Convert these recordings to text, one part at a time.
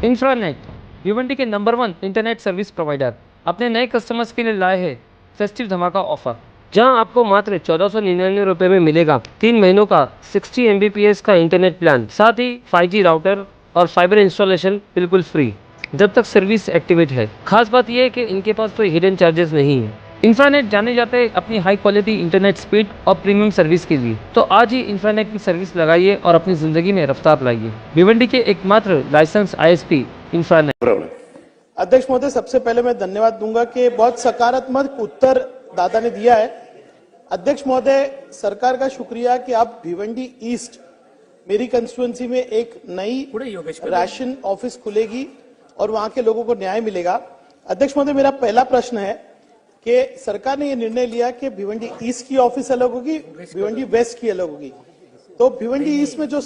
इंफ्रानेट भिवंडी के number 1 internet service provider अपने नए customers के लिए लाए हैं फेस्टिव धमाका ऑफर, जहां आपको मात्र 1499 रुपये में मिलेगा 3 महीनों का 60 Mbps का इंटरनेट प्लान, साथ ही 5G राउटर और फाइबर इंस्टॉलेशन बिल्कुल फ्री जब तक सर्विस एक्टिवेट है। खास बात यह है कि इनके पास कोई हिडन चार्जेस नहीं है। इंफ्रानेट जाने जाते हैं अपनी हाई क्वालिटी इंटरनेट स्पीड और प्रीमियम सर्विस के लिए, तो आज ही इंफ्रानेट की सर्विस लगाइए और अपनी जिंदगी में रफ्तार लाइए। भिवंडी के एकमात्र लाइसेंस ISP इंफ्रानेट। अध्यक्ष महोदय, सबसे पहले मैं धन्यवाद दूंगा कि बहुत सकारात्मक उत्तर दादा ने दिया है। अध्यक्ष महोदय, सरकार का शुक्रिया कि आप भिवंडी ईस्ट मेरी कंस्टिट्यूएंसी में एक नई राशन ऑफिस खुलेगी और वहां के लोगों को न्याय मिलेगा। अध्यक्ष महोदय, मेरा पहला प्रश्न है कि सरकार ने यह निर्णय लिया कि भिवंडी ईस्ट की ऑफिस अलग होगी, भिवंडी वेस्ट की अलग होगी। तो भिवंडी ईस्ट में जो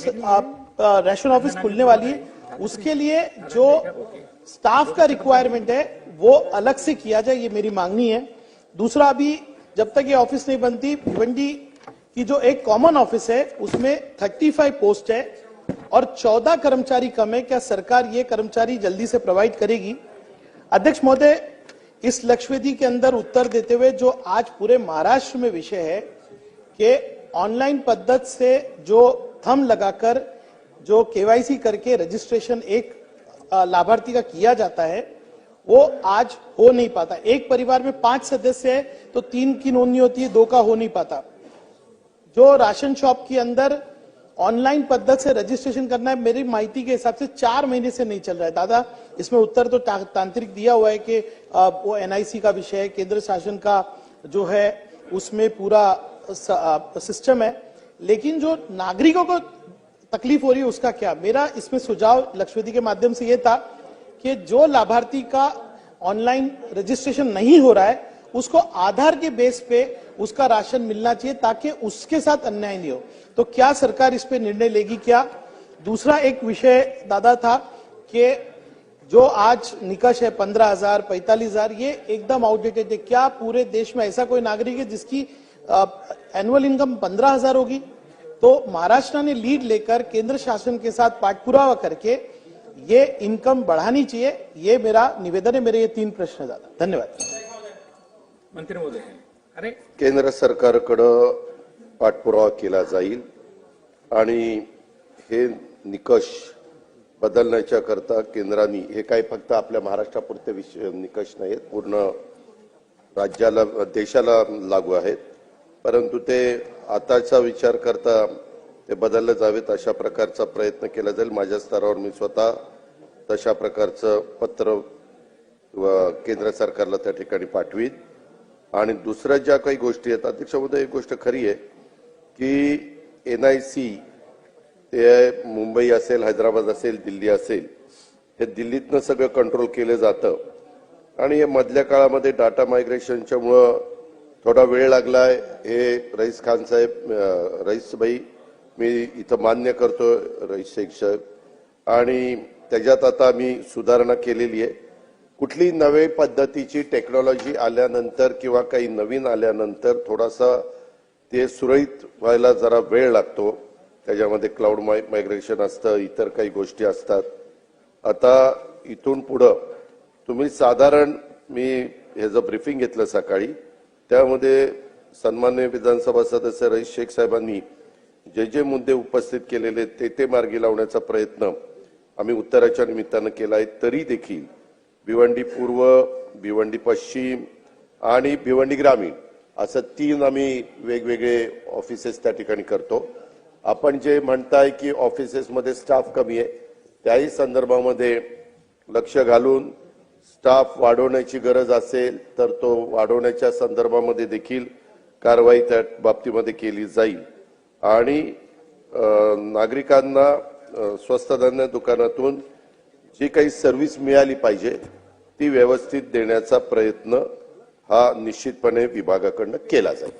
राशन ऑफिस खुलने वाली है उसके लिए जो स्टाफ का रिक्वायरमेंट है वो अलग से किया जाए, ये मेरी मांगनी है। दूसरा, अभी जब तक ये ऑफिस नहीं बनती, भिवंडी की जो एक कॉमन ऑफिस है उसमें 35 पोस्ट है और 14 कर्मचारी कम है। क्या सरकार ये कर्मचारी जल्दी से प्रोवाइड करेगी? अध्यक्ष महोदय, इस लक्ष्यवेदी के अंदर उत्तर देते हुए जो आज पूरे महाराष्ट्र में विषय है कि ऑनलाइन पद्धति से जो थंब लगाकर जो KYC करके रजिस्ट्रेशन एक लाभार्थी का किया जाता है वो आज हो नहीं पाता। एक परिवार में 5 सदस्य है तो 3 की नोंदनी होती है, 2 का हो नहीं पाता। जो राशन शॉप के अंदर ऑनलाइन पद्धति से रजिस्ट्रेशन करना है, मेरी माहिती के हिसाब से 4 महीने से नहीं चल रहा है। दादा, इसमें उत्तर तो तांत्रिक दिया हुआ है कि वो NIC का विषय है, केंद्र शासन का जो है उसमें पूरा सिस्टम है, लेकिन जो नागरिकों को तकलीफ हो रही है उसका क्या? मेरा इसमें सुझाव लक्ष्यवेदी के माध्यम से यह था कि जो लाभार्थी का ऑनलाइन रजिस्ट्रेशन नहीं हो रहा है उसको आधार के बेस पे उसका राशन मिलना चाहिए ताकि उसके साथ अन्याय नहीं हो। तो क्या सरकार इस पे निर्णय लेगी क्या? दूसरा एक विषय दादा था कि जो आज निकष है 15,000 45,000, ये एकदम आउटडेटेड है। क्या पूरे देश में ऐसा कोई नागरिक है जिसकी एनुअल इनकम 15,000 होगी? तो महाराष्ट्र ने लीड लेकर केंद्र शासन के साथ पाठपुरावा करके ये इनकम बढ़ानी चाहिए। ये मेरा निवेदन है। मेरे ये 3 प्रश्न दादा। धन्यवाद। मंत्री महोदय, अरे केंद्र सरकारकडे पाठपुरावा केला जाईल आणि हे निकष बदलण्याच्या करता केंद्राने, हे काही फक्त आपल्या महाराष्ट्रापुरते निकष नाहीत, पूर्ण राज्याला देशाला लागू आहेत, परंतु ते आताचा विचार करता ते बदलले जावेत अशा प्रकारचा प्रयत्न केला जाईल। माझ्या स्तरावर मी स्वतः तशा प्रकारचं पत्र केंद्र सरकारला त्या ठिकाणी पाठवीन। आणि दुसऱ्या ज्या काही गोष्टी आहेत, अध्यक्ष महोदय, एक गोष्ट खरी आहे की NIC ते मुंबई असेल, हैदराबाद असेल, दिल्ली असेल, हे दिल्लीतनं सगळं कंट्रोल केलं जातं आणि हे मधल्या काळामध्ये डाटा मायग्रेशनच्यामुळे थोडा वेळ लागलाय। हे रईस खान साहेब, रईस भाई, मी इथं मान्य करतो रईस शेख साहेब, आणि त्याच्यात आता आम्ही सुधारणा केलेली आहे। कुठली नवी पद्धतीची टेक्नॉलॉजी आल्यानंतर किंवा काही नवीन आल्यानंतर थोडासा ते सुरळीत व्हायला जरा वेळ लागतो। त्याच्यामध्ये क्लाउड मायग्रेशन असतं, इतर काही गोष्टी असतात। आता इथून पुढे तुम्ही साधारण, मी ह्याचं ब्रीफिंग घेतलं सकाळी, त्यामध्ये सन्माननीय विधानसभा सदस्य रईस शेख साहेबांनी जे जे मुद्दे उपस्थित केलेले ते मार्गी लावण्याचा प्रयत्न आम्ही उत्तराच्या निमित्तानं केला आहे। तरी देखील भिवंडी पूर्व, भिवंडी पश्चिम आणि भिवंडी ग्रामीण असं 3 आम्ही वेगवेगळे ऑफिसेस त्या ठिकाणी करतो। आपण जे म्हणताय की ऑफिसेसमध्ये स्टाफ कमी आहे, त्याही संदर्भामध्ये लक्ष घालून स्टाफ वाढवण्याची गरज असेल तर तो वाढवण्याच्या संदर्भामध्ये देखील कारवाई त्या बाबतीमध्ये केली जाईल। आणि नागरिकांना स्वस्त धान्य दुकानातून जी काही सर्व्हिस मिळाली पाहिजे ती व्यवस्थित देण्याचा प्रयत्न हा निश्चितपणे विभागाकडून केला जाईल।